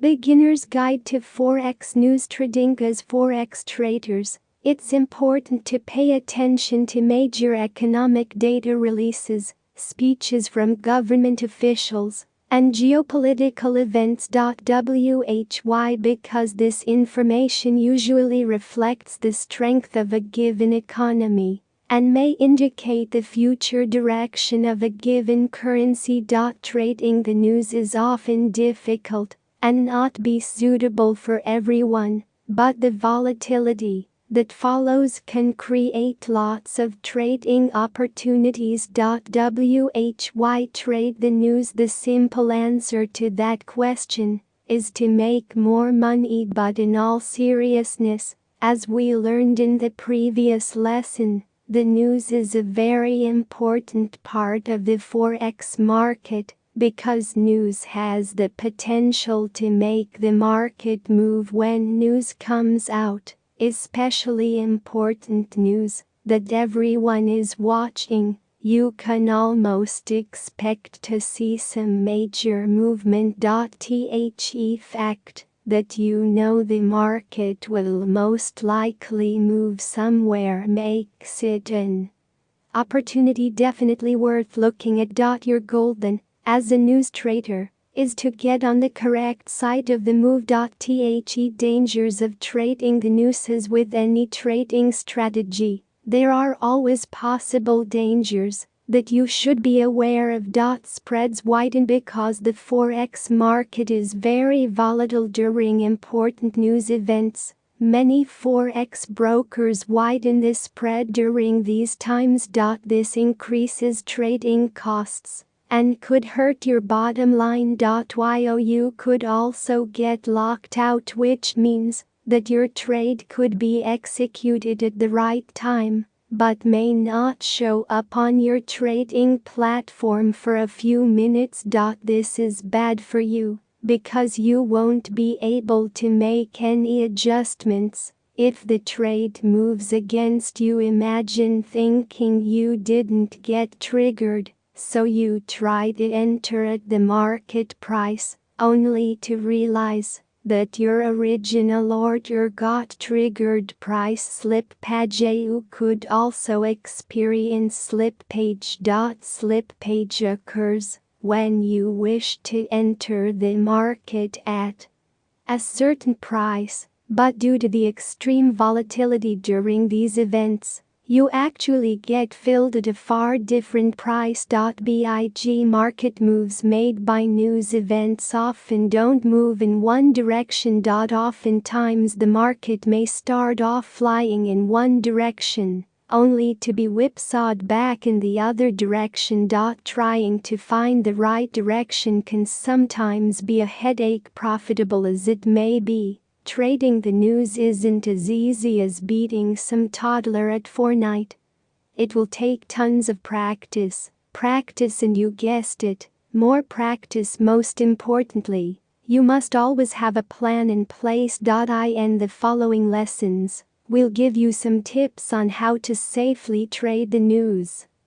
Beginner's Guide to Forex News. Trading. As Forex traders, it's important to pay attention to major economic data releases, speeches from government officials, and geopolitical events. Why? Because this information usually reflects the strength of a given economy and may indicate the future direction of a given currency. Trading the news is often difficult and not be suitable for everyone, but the volatility that follows can create lots of trading opportunities. Why trade the news? The simple answer to that question is to make more money. But in all seriousness, as we learned in the previous lesson, the news is a very important part of the Forex market, because news has the potential to make the market move when news comes out, especially important news that everyone is watching. You can almost expect to see some major movement. The fact that you know the market will most likely move somewhere makes it an opportunity definitely worth looking at. Your goal then, as a news trader, is to get on the correct side of the move. The dangers of trading the news. As with any trading strategy, there are always possible dangers that you should be aware of. Spreads widen because the Forex market is very volatile during important news events. Many Forex brokers widen the spread during these times. This increases trading costs and could hurt your bottom line. You could also get locked out, which means that your trade could be executed at the right time, but may not show up on your trading platform for a few minutes. This is bad for you, because you won't be able to make any adjustments if the trade moves against you. Imagine thinking you didn't get triggered, so you try to enter at the market price, only to realize that your original order got triggered. Price slippage. You could also experience slippage. Slippage occurs when you wish to enter the market at a certain price, but due to the extreme volatility during these events, you actually get filled at a far different price. Big market moves made by news events often don't move in one direction. Oftentimes the market may start off flying in one direction, only to be whipsawed back in the other direction. Trying to find the right direction can sometimes be a headache. Profitable as it may be, trading the news isn't as easy as beating some toddler at Fortnite. It will take tons of practice, and you guessed it, more practice. Most importantly, you must always have a plan in place. In the following lessons, we'll give you some tips on how to safely trade the news.